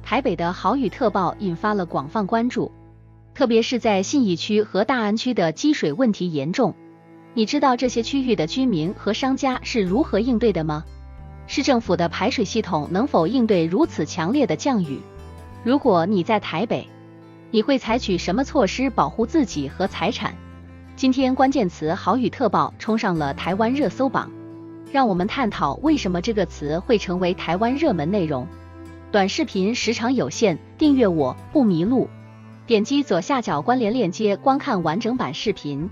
台北的豪雨特报引发了广泛关注，特别是在信义区和大安区的积水问题严重。你知道这些区域的居民和商家是如何应对的吗？市政府的排水系统能否应对如此强烈的降雨？如果你在台北，你会采取什么措施保护自己和财产？今天关键词豪雨特报冲上了台湾热搜榜，让我们探讨为什么这个词会成为台湾热门内容。短视频时长有限，订阅我不迷路，点击左下角关联链接观看完整版视频。